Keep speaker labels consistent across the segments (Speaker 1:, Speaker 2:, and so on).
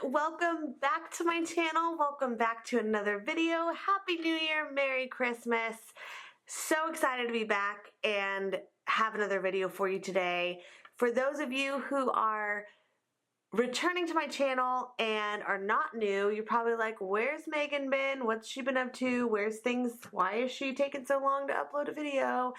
Speaker 1: Welcome back to my channel. Welcome back to another video. Happy New Year, Merry Christmas. So excited to be back and have another video for you today. For those of you who are returning to my channel and are not new, you're probably like, where's Megan been? What's she been up to? Where's things? Why is she taking so long to upload a video?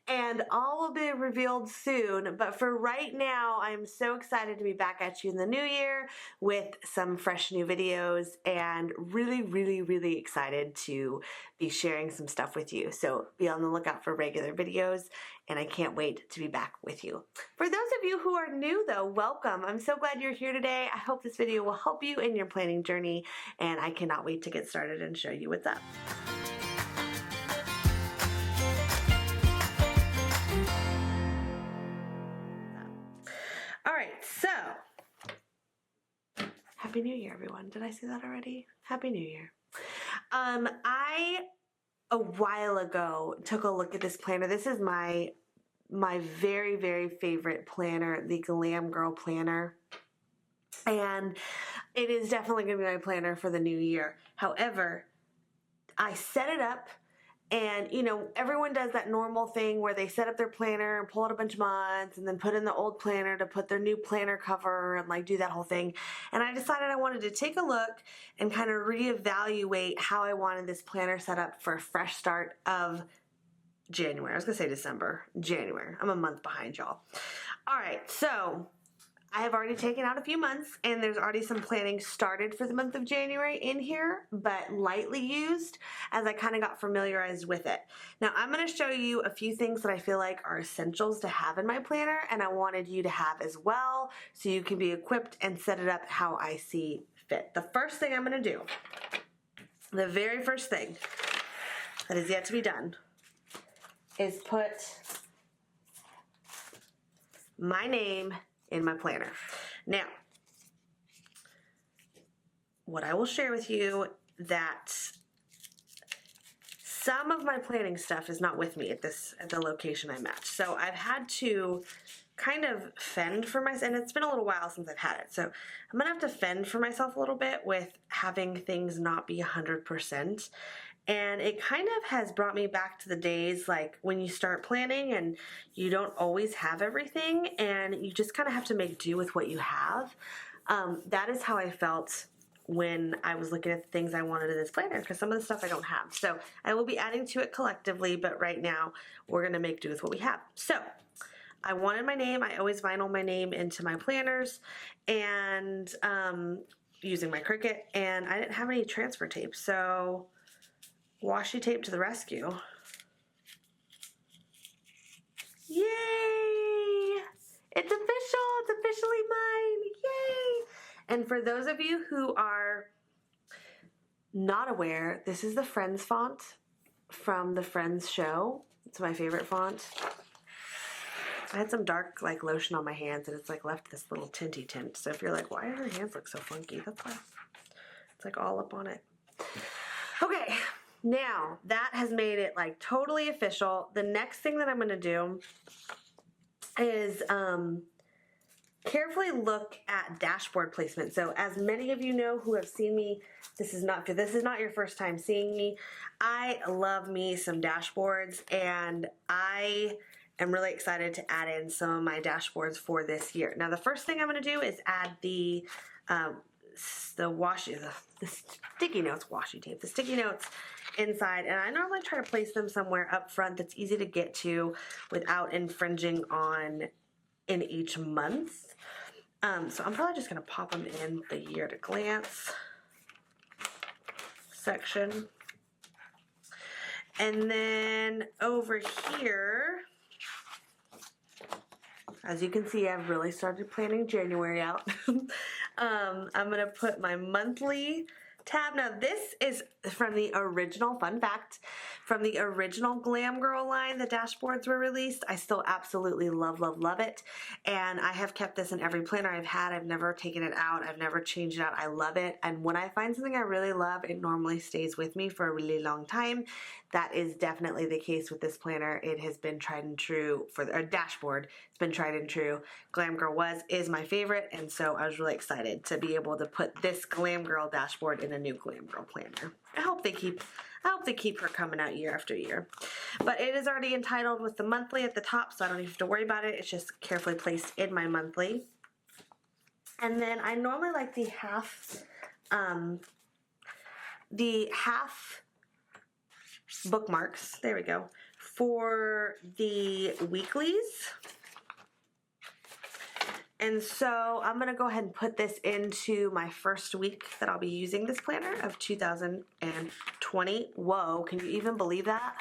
Speaker 1: And all will be revealed soon. But for right now, I'm so excited to be back at you in the new year with some fresh new videos and really excited to be sharing some stuff with you. So be on the lookout for regular videos, and I can't wait to be back with you. For those of you who are new though, welcome. I'm so glad you're here today. I hope this video will help you in your planning journey, and I cannot wait to get started and show you what's up. All right, so Happy New Year, everyone. Did I say that already? Happy New Year. I, a while ago, took a look at this planner. This is my very favorite planner, the Glam Girl planner. And it is definitely going to be my planner for the new year. However, I set it up, and you know, everyone does that normal thing where they set up their planner and pull out a bunch of months and then put in the old planner to put their new planner cover and like do that whole thing. And I decided I wanted to take a look and kind of reevaluate how I wanted this planner set up for a fresh start of January. I was going to say December. January. I'm a month behind y'all. All right, so I have already taken out a few months, and there's already some planning started for the month of January in here, but lightly used as I kind of got familiarized with it. Now I'm going to show you a few things that I feel like are essentials to have in my planner, and I wanted you to have as well so you can be equipped and set it up how I see fit. The first thing I'm going to do, the very first thing that is yet to be done, is put my name in my planner. Now, what I will share with you that some of my planning stuff is not with me at the location I'm at. So I've had to kind of fend for myself, and it's been a little while since I've had it. So I'm gonna have to fend for myself a little bit with having things not be 100%. And it kind of has brought me back to the days like when you start planning and you don't always have everything and you just kind of have to make do with what you have. That is how I felt when I was looking at the things I wanted in this planner, because some of the stuff I don't have. So I will be adding to it collectively, but right now we're going to make do with what we have. So I wanted my name. I always vinyl my name into my planners, and using my Cricut, and I didn't have any transfer tape, so washi tape to the rescue. Yay! It's official! It's officially mine! Yay! And for those of you who are not aware, this is the Friends font from the Friends show. It's my favorite font. I had some dark like lotion on my hands, and it's like left this little tinty tint. So if you're like, why do her hands look so funky? That's why. It's like all up on it. Okay. Now, that has made it like totally official. The next thing that I'm going to do is carefully look at dashboard placement. So as many of you know who have seen me, this is not your first time seeing me. I love me some dashboards, and I am really excited to add in some of my dashboards for this year. Now, the first thing I'm going to do is add the sticky notes washi tape, the sticky notes inside, and I normally try to place them somewhere up front that's easy to get to without infringing on in each month. So I'm probably just going to pop them in the year at a glance section. And then over here, as you can see, I've really started planning January out. I'm going to put my monthly tab. Now this is from the original, fun fact, from the original Glam Girl line. The dashboards were released. I still absolutely love, love, love it. And I have kept this in every planner I've had. I've never taken it out. I've never changed it out. I love it. And when I find something I really love, it normally stays with me for a really long time. That is definitely the case with this planner. It has been tried and true for the dashboard. It's been tried and true. Glam Girl is my favorite, and so I was really excited to be able to put this Glam Girl dashboard in a new Glam Girl planner. I hope they keep her coming out year after year. But it is already entitled with the monthly at the top, so I don't even have to worry about it. It's just carefully placed in my monthly. And then I normally like the half bookmarks, there we go, for the weeklies. And so I'm going to go ahead and put this into my first week that I'll be using this planner of 2020. Whoa, can you even believe that?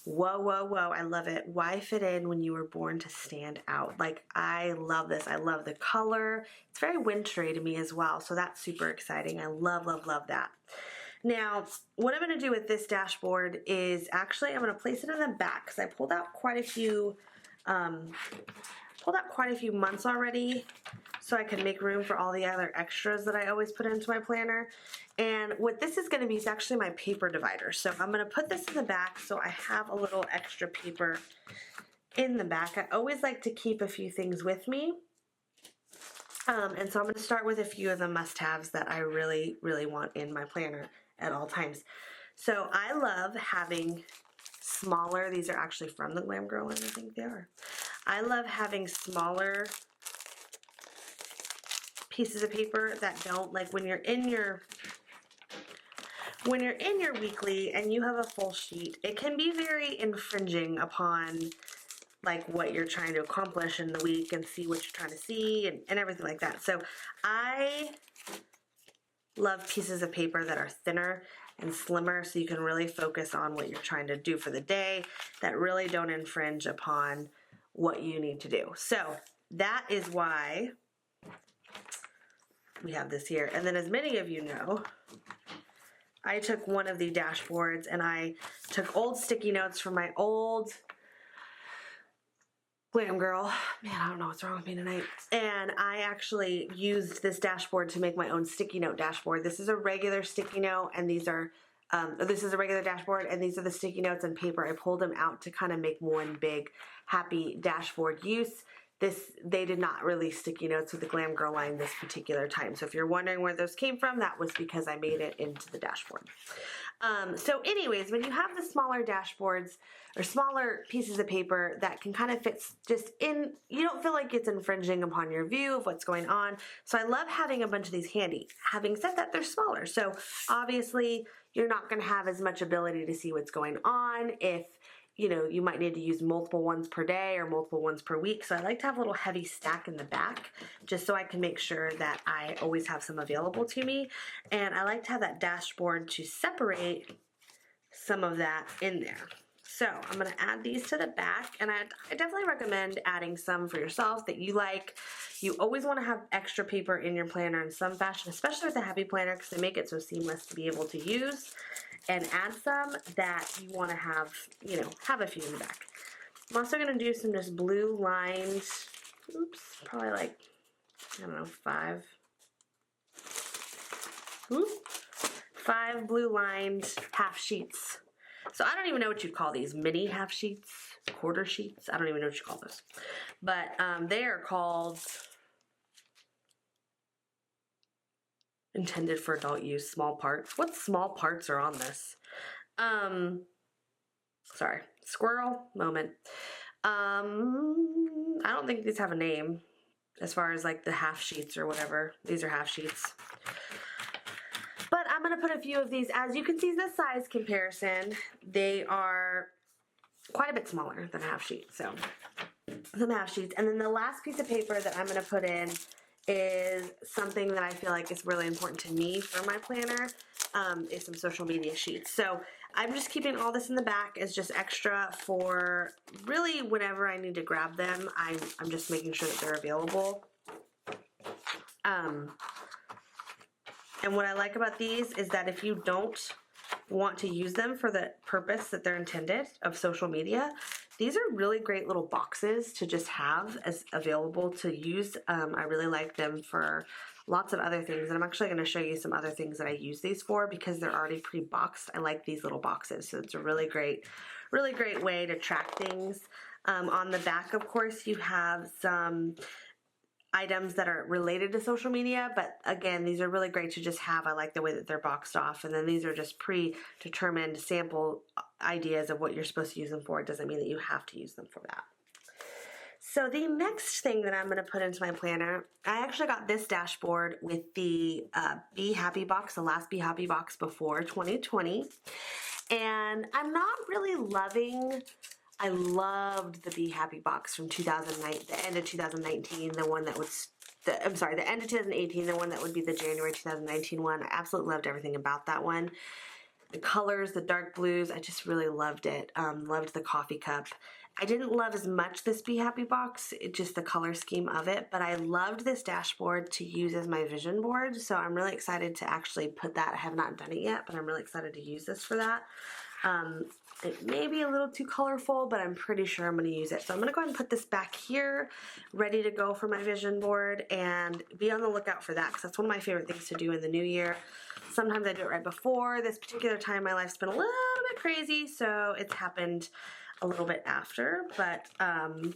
Speaker 1: Whoa, whoa, whoa, I love it. Why fit in when you were born to stand out? Like, I love this. I love the color. It's very wintry to me as well, so that's super exciting. I love, love, love that. Now, what I'm going to do with this dashboard is actually I'm going to place it in the back because I pulled out quite a few months already so I can make room for all the other extras that I always put into my planner. And what this is going to be is actually my paper divider. So I'm going to put this in the back so I have a little extra paper in the back. I always like to keep a few things with me. And so I'm going to start with a few of the must-haves that I really, really want in my planner at all times. So I love having smaller, these are actually from the Glam Girl, and I think they are. I love having smaller pieces of paper that don't, like when you're in your weekly and you have a full sheet, it can be very infringing upon like what you're trying to accomplish in the week and see what you're trying to see and everything like that. So I love pieces of paper that are thinner and slimmer so you can really focus on what you're trying to do for the day that really don't infringe upon what you need to do. So that is why we have this here. And then as many of you know, I took one of the dashboards and I took old sticky notes from my old Glam Girl. Man, I don't know what's wrong with me tonight. And I actually used this dashboard to make my own sticky note dashboard. This is a regular sticky note and these are, this is a regular dashboard and these are the sticky notes and paper. I pulled them out to kind of make one big happy dashboard use. They did not release sticky notes with the Glam Girl line this particular time. So if you're wondering where those came from, that was because I made it into the dashboard. So anyways, when you have the smaller dashboards or smaller pieces of paper that can kind of fit just in, you don't feel like it's infringing upon your view of what's going on. So I love having a bunch of these handy. Having said that, they're smaller. So obviously you're not going to have as much ability to see what's going on if you know, you might need to use multiple ones per day or multiple ones per week. So I like to have a little heavy stack in the back just so I can make sure that I always have some available to me. And I like to have that dashboard to separate some of that in there. So I'm going to add these to the back, and I definitely recommend adding some for yourself that you like. You always want to have extra paper in your planner in some fashion, especially with a happy planner because they make it so seamless to be able to use, and add some that you want to have, you know, have a few in the back. I'm also going to do some just blue lined, probably like, I don't know, 5 blue lined half sheets. So I don't even know what you'd call these, mini half sheets, quarter sheets, I don't even know what you call those. But they are called intended for adult use, small parts. What small parts are on this? Sorry, squirrel moment. I don't think these have a name as far as like the half sheets or whatever. These are half sheets. But I'm going to put a few of these. As you can see the size comparison, they are quite a bit smaller than a half sheet. So some half sheets. And then the last piece of paper that I'm going to put in is something that I feel like is really important to me for my planner, is some social media sheets. So I'm just keeping all this in the back as just extra for really whenever I need to grab them. I'm just making sure that they're available. And what I like about these is that if you don't want to use them for the purpose that they're intended of social media, these are really great little boxes to just have as available to use. I really like them for lots of other things, and I'm actually going to show you some other things that I use these for because they're already pre-boxed. I like these little boxes, so it's a really great way to track things. On the back, of course, you have some items that are related to social media, but again, these are really great to just have. I like the way that they're boxed off, and then these are just predetermined sample ideas of what you're supposed to use them for. It doesn't mean that you have to use them for that. So the next thing that I'm going to put into my planner, I actually got this dashboard with the Be Happy box, the last Be Happy box before 2020, and I'm not really loving. I loved the Be Happy box from 2009, the end of 2019, the one that was, the end of 2018, the one that would be the January 2019 one. I absolutely loved everything about that one. The colors, the dark blues, I just really loved it. Loved the coffee cup. I didn't love as much this Be Happy box, just the color scheme of it, but I loved this dashboard to use as my vision board, so I'm really excited to actually put that. I have not done it yet, but I'm really excited to use this for that. It may be a little too colorful, but I'm pretty sure I'm going to use it. So I'm going to go ahead and put this back here, ready to go for my vision board, and be on the lookout for that because that's one of my favorite things to do in the new year. Sometimes I do it right before. This particular time in my life's been a little bit crazy, so it's happened a little bit after, but I'm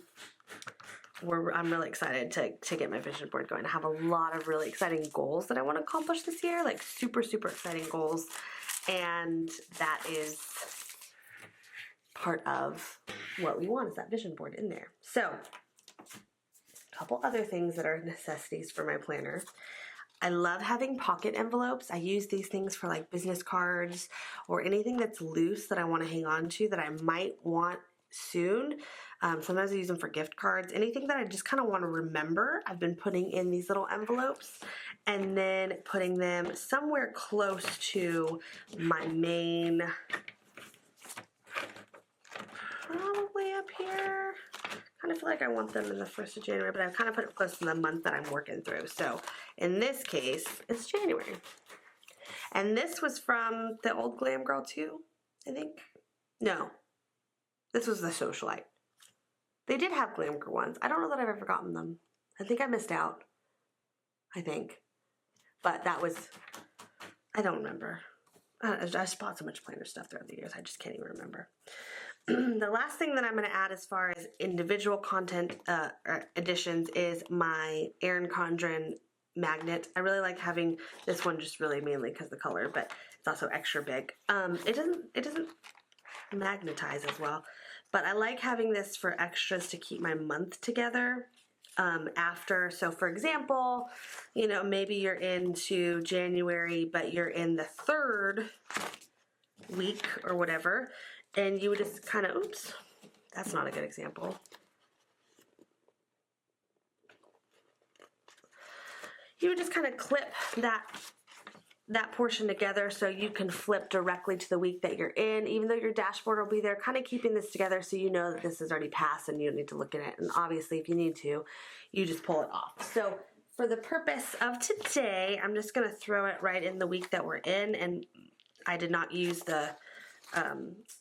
Speaker 1: really excited to get my vision board going. I have a lot of really exciting goals that I want to accomplish this year, like super exciting goals, and that is part of what we want, is that vision board in there. So a couple other things that are necessities for my planner. I love having pocket envelopes. I use these things for like business cards or anything that's loose that I want to hang on to that I might want soon. Sometimes I use them for gift cards. Anything that I just kind of want to remember, I've been putting in these little envelopes and then putting them somewhere close to my main, probably up here. Kind of feel like I want them in the 1st of January, but I've kind of put it close to the month that I'm working through. So in this case, it's January. And this was from the old Glam Girl too, I think. No, this was the Socialite. They did have Glam Girl ones. I don't know that I've ever gotten them. I think I missed out. I think. But that was, I don't remember. I just bought so much planner stuff throughout the years, I just can't even remember. The last thing that I'm going to add as far as individual content additions is my Erin Condren magnet. I really like having this one, just really mainly because of the color, but it's also extra big. It doesn't magnetize as well, but I like having this for extras to keep my month together. After, so for example, you know, maybe you're into January, but you're in the 3rd week or whatever, and you would just kind of, oops, that's not a good example. You would just kind of clip that portion together so you can flip directly to the week that you're in, even though your dashboard will be there, kind of keeping this together so you know that this is already passed and you don't need to look at it. And obviously, if you need to, you just pull it off. So for the purpose of today, I'm just going to throw it right in the week that we're in, and I did not use the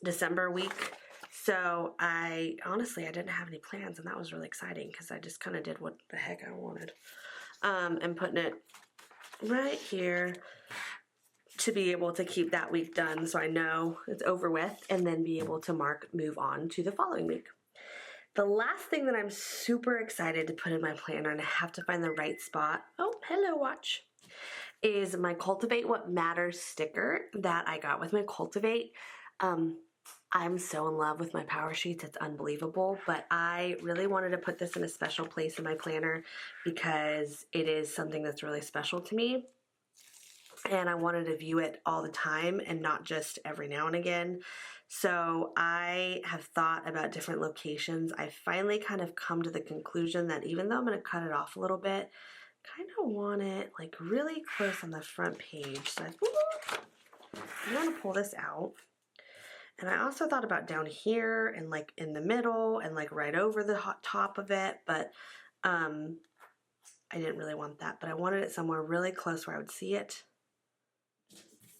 Speaker 1: December week. So honestly, I didn't have any plans, and that was really exciting because I just kind of did what the heck I wanted. And putting it right here to be able to keep that week done so I know it's over with, and then be able to move on to the following week. The last thing that I'm super excited to put in my planner, and I have to find the right spot, oh, hello watch, is my Cultivate What Matters sticker that I got with my Cultivate. I'm so in love with my power sheets, it's unbelievable, but I really wanted to put this in a special place in my planner because it is something that's really special to me, and I wanted to view it all the time and not just every now and again. So I have thought about different locations. I finally kind of come to the conclusion that even though I'm going to cut it off a little bit, kind of want it like really close on the front page. So I want to pull this out. And I also thought about down here and like in the middle and like right over the top of it, but I didn't really want that, but I wanted it somewhere really close where I would see it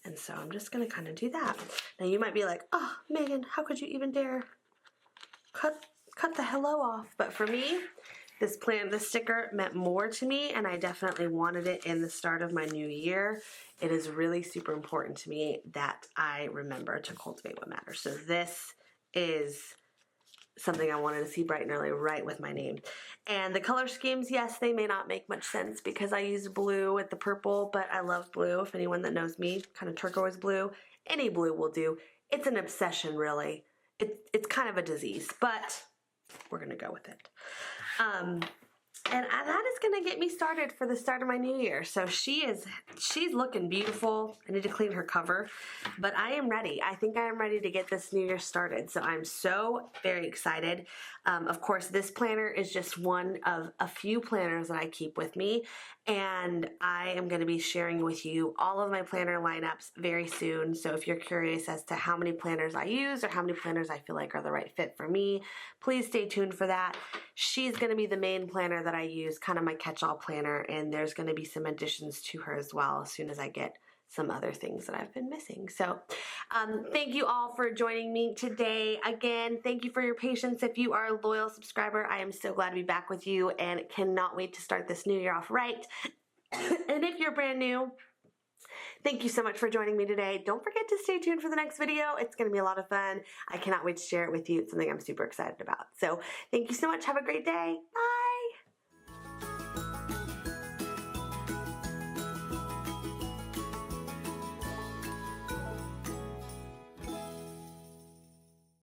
Speaker 1: And so I'm just going to kind of do that. Now you might be like, oh, Megan, how could you even dare cut the hello off? But for me, this sticker meant more to me, and I definitely wanted it in the start of my new year. It is really super important to me that I remember to cultivate what matters. So this is something I wanted to see bright and early, right with my name. And the color schemes, yes, they may not make much sense because I used blue with the purple, but I love blue. If anyone that knows me, kind of turquoise blue, any blue will do. It's an obsession, really. It's kind of a disease, but we're gonna go with it. And that is going to get me started for the start of my new year. So she's looking beautiful. I need to clean her cover, but I am ready. I think I am ready to get this new year started. So I'm so very excited. Of course, this planner is just one of a few planners that I keep with me. And I am going to be sharing with you all of my planner lineups very soon. So if you're curious as to how many planners I use or how many planners I feel like are the right fit for me, please stay tuned for that. She's going to be the main planner that I use, kind of my catch-all planner, and there's going to be some additions to her as well as soon as I get some other things that I've been missing. So thank you all for joining me today. Again, thank you for your patience. If you are a loyal subscriber, I am so glad to be back with you and cannot wait to start this new year off right. And if you're brand new, thank you so much for joining me today. Don't forget to stay tuned for the next video. It's going to be a lot of fun. I cannot wait to share it with you. It's something I'm super excited about. So thank you so much. Have a great day. Bye.